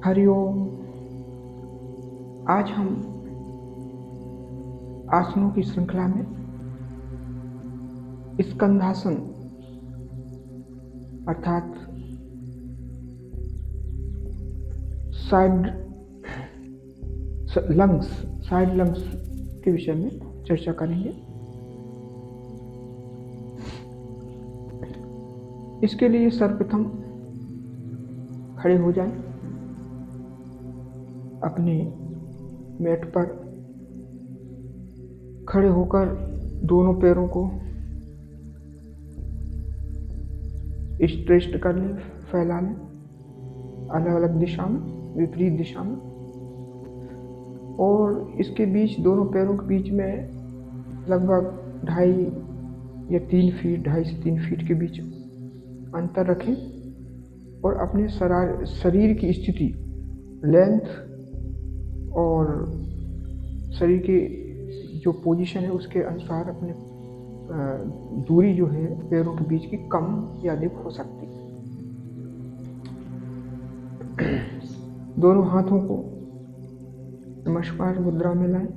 हरिओम। आज हम आसनों की श्रृंखला में स्कंधासन अर्थात साइड लंग्स के विषय में चर्चा करेंगे। इसके लिए सर्वप्रथम खड़े हो जाएं, अपने मैट पर खड़े होकर दोनों पैरों को स्ट्रेच कर लें, फैला लें अलग अलग दिशा में, विपरीत दिशा में, और इसके बीच दोनों पैरों के बीच में लगभग 2.5 से 3 फीट के बीच अंतर रखें और अपने शरीर की स्थिति, लेंथ और शरीर की जो पोजीशन है उसके अनुसार अपने दूरी जो है पैरों के बीच की कम या अधिक हो सकती है। दोनों हाथों को नमस्कार मुद्रा में लाएं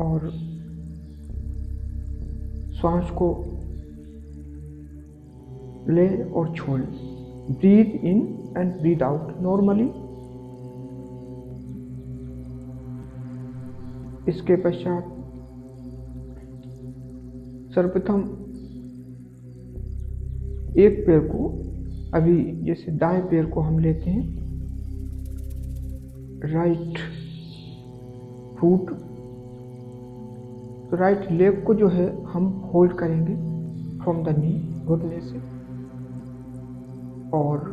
और श्वास को ले और छोड़ें। Breathe in and breathe out normally. इसके पश्चात सर्वप्रथम एक पैर को, अभी जैसे दाएं पैर को हम लेते हैं, राइट फुट, तो राइट लेग को जो है हम होल्ड करेंगे फ्रॉम द नी, घुटने से, और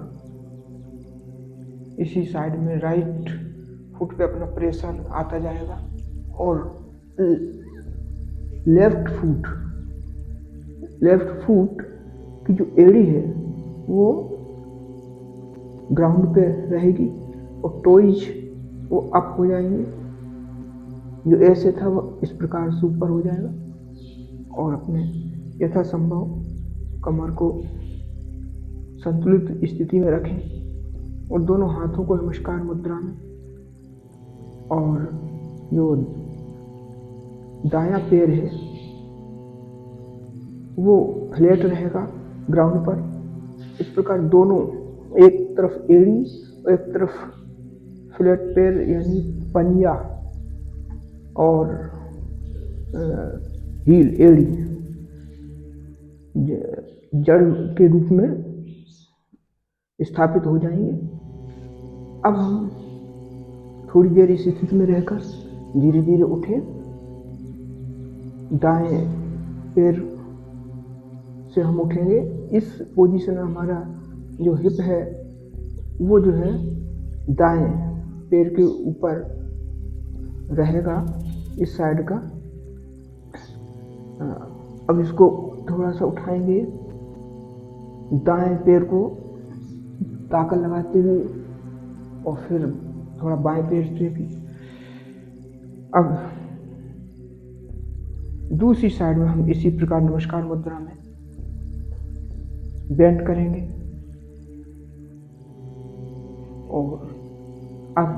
इसी साइड में राइट फुट पे अपना प्रेशर आता जाएगा और लेफ्ट फुट की जो एड़ी है वो ग्राउंड पे रहेगी और टोइज वो अप हो जाएंगे। जो ऐसे था वो इस प्रकार से ऊपर हो जाएगा और अपने यथासंभव कमर को संतुलित स्थिति में रखें और दोनों हाथों को नमस्कार मुद्रा में, और जो दायां पैर है वो फ्लैट रहेगा ग्राउंड पर। इस प्रकार दोनों, एक तरफ एड़ी और एक तरफ फ्लैट पैर यानी पंजा और हील, एड़ी जड़ के रूप में स्थापित हो जाएंगे। अब हम थोड़ी देर इस स्थिति में रहकर धीरे धीरे उठें, दाएं पैर से हम उठेंगे। इस पोजीशन में हमारा जो हिप है वो जो है दाएं पैर के ऊपर रहेगा, इस साइड का। अब इसको थोड़ा सा उठाएंगे, दाएं पैर को ताकत लगाते हुए और फिर थोड़ा बाएं पैर से भी। अब दूसरी साइड में हम इसी प्रकार नमस्कार मुद्रा में बेंड करेंगे और अब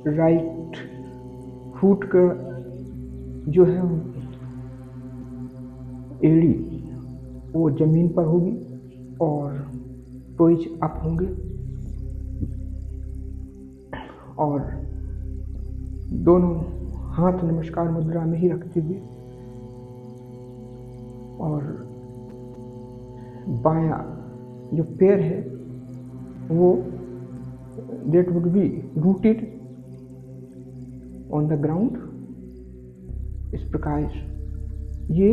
राइट फुट का जो है एड़ी वो जमीन पर होगी और टोइज अप होंगे, और दोनों हाथ नमस्कार मुद्रा में ही रखते हुए और बायां जो पैर है वो that would be rooted on the ground। इस प्रकार ये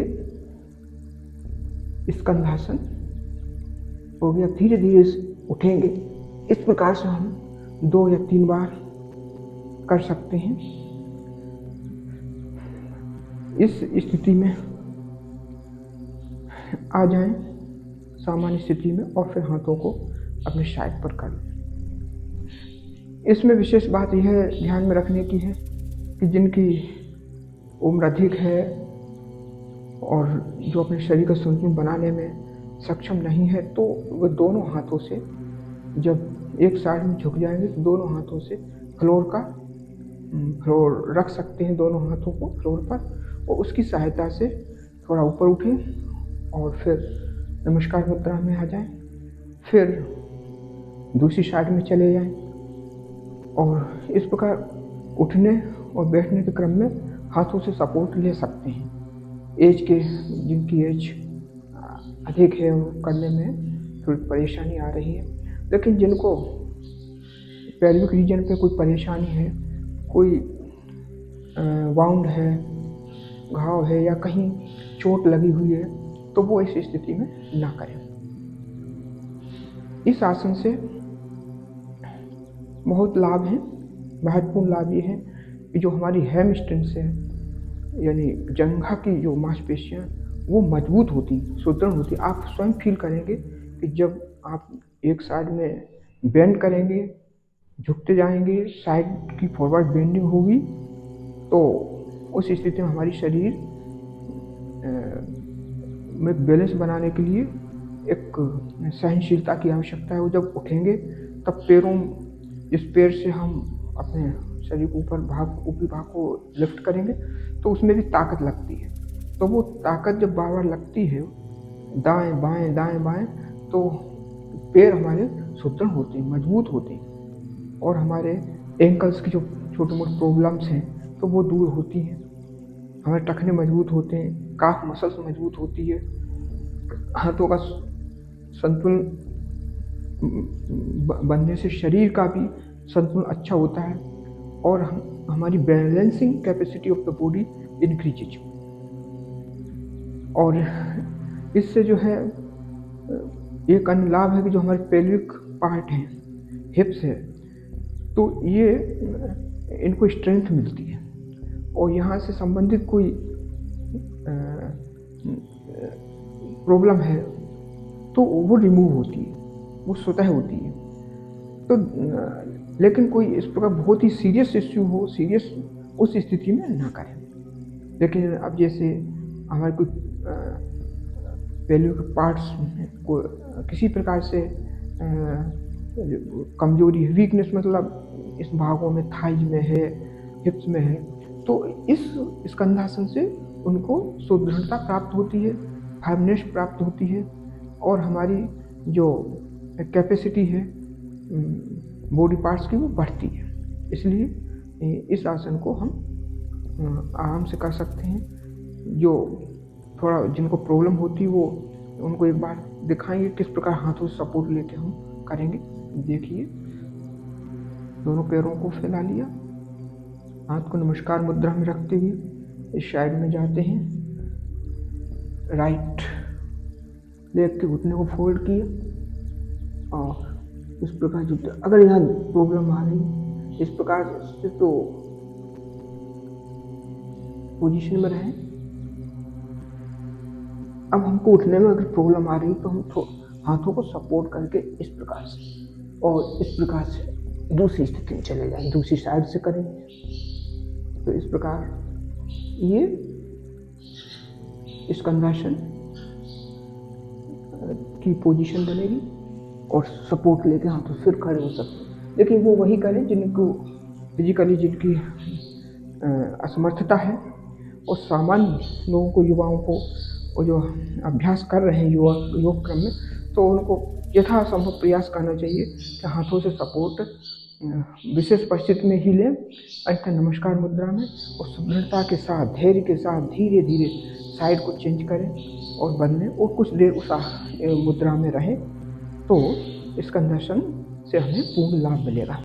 स्कंधासन हो गया। धीरे धीरे उठेंगे। इस प्रकार से हम 2 या 3 बार कर सकते हैं। इस स्थिति में आ जाएं, सामान्य स्थिति में, और फिर हाथों को अपने साइड पर कर लें। इसमें विशेष बात यह ध्यान में रखने की है कि जिनकी उम्र अधिक है और जो अपने शरीर का संतुलन बनाने में सक्षम नहीं है, तो वह दोनों हाथों से जब एक साइड में झुक जाएंगे तो दोनों हाथों से फ्लोर रख सकते हैं, दोनों हाथों को फ्लोर पर, और उसकी सहायता से थोड़ा ऊपर उठें और फिर नमस्कार मुद्रा में आ जाएं। फिर दूसरी साइड में चले जाएं और इस प्रकार उठने और बैठने के क्रम में हाथों से सपोर्ट ले सकते हैं। जिनकी एज अधिक है वो करने में थोड़ी परेशानी आ रही है, लेकिन जिनको पेल्विक रीजन पे कोई परेशानी है, कोई वाउंड है, घाव है या कहीं चोट लगी हुई है, तो वो इस स्थिति में ना करें। इस आसन से बहुत लाभ हैं। महत्वपूर्ण लाभ ये है कि जो हमारी हैमस्ट्रिंग्स है, यानी जंघा की जो मांसपेशियाँ, वो मजबूत होती, सुदृढ़ होती। आप स्वयं फील करेंगे कि जब आप एक साइड में बेंड करेंगे, झुकते जाएंगे, साइड की फॉरवर्ड बेंडिंग होगी, तो उस स्थिति में हमारी शरीर में बैलेंस बनाने के लिए एक सहनशीलता की आवश्यकता है। वो जब उठेंगे तब जिस पैर से हम अपने शरीर को ऊपरी भाग को लिफ्ट करेंगे तो उसमें भी ताकत लगती है। तो वो ताकत जब बार बार लगती है, दाएं बाएं दाएं बाएं, तो पैर हमारे सुदृढ़ होते हैं, मजबूत होते हैं, और हमारे एंकल्स की जो छोटे मोटे प्रॉब्लम्स हैं तो वो दूर होती हैं। हमारे टखने मजबूत होते हैं, काफ मसल्स मजबूत होती है, हाथों का संतुलन बनने से शरीर का भी संतुलन अच्छा होता है, और हमारी balancing capacity of the body increases. और इससे जो है एक अन्य लाभ है कि जो हमारे पेल्विक पार्ट हैं, हिप्स है, तो ये इनको स्ट्रेंथ मिलती है, और यहाँ से संबंधित कोई प्रॉब्लम है तो वो रिमूव होती है, वो स्वतः होती है। तो लेकिन कोई इस प्रकार बहुत ही सीरियस इश्यू हो, उस स्थिति में ना करें। लेकिन अब जैसे हमारे कोई पेल्विक पार्ट्स को किसी प्रकार से कमजोरी है, वीकनेस, मतलब इस भागों में, थाइज में है, हिप्स में है, तो इस स्कंधासन से उनको सुदृढ़ता प्राप्त होती है, फर्मनेस प्राप्त होती है, और हमारी जो कैपेसिटी है बॉडी पार्ट्स की वो बढ़ती है। इसलिए इस आसन को हम आराम से कर सकते हैं। जो थोड़ा जिनको प्रॉब्लम होती है वो उनको एक बार दिखाएंगे किस प्रकार हाथों से सपोर्ट लेके हम करेंगे। देखिए, दोनों पैरों को फैला लिया, हाथ को नमस्कार मुद्रा में रखते हुए इस साइड में जाते हैं, राइट लेग के घुटने को फोल्ड किया, और इस प्रकार जुटे। अगर यहाँ प्रॉब्लम आ रही इस प्रकार से तो पोजीशन में रहें। अब हमको उठने में अगर प्रॉब्लम आ रही तो हम हाथों को सपोर्ट करके इस प्रकार से और इस प्रकार से दूसरी स्थिति में चले जाएं, दूसरी साइड से करेंगे। तो इस प्रकार ये स्कंधासन की पोजीशन बनेगी और सपोर्ट लेके हाथों फिर खड़े हो सकते हैं। लेकिन वो वही करें जिनको फिजिकली जिनकी असमर्थता है, और सामान्य लोगों को, युवाओं को, और जो अभ्यास कर रहे हैं योग क्रम में, तो उनको यथासंभव प्रयास करना चाहिए कि हाथों से सपोर्ट विशेष परिस्थिति में ही लें, अन्यथा नमस्कार मुद्रा में और सुदृढ़ता के साथ, धैर्य के साथ धीरे धीरे साइड को चेंज करें और बदलें, और कुछ देर उस मुद्रा में रहें, तो स्कंधासन से हमें पूर्ण लाभ मिलेगा।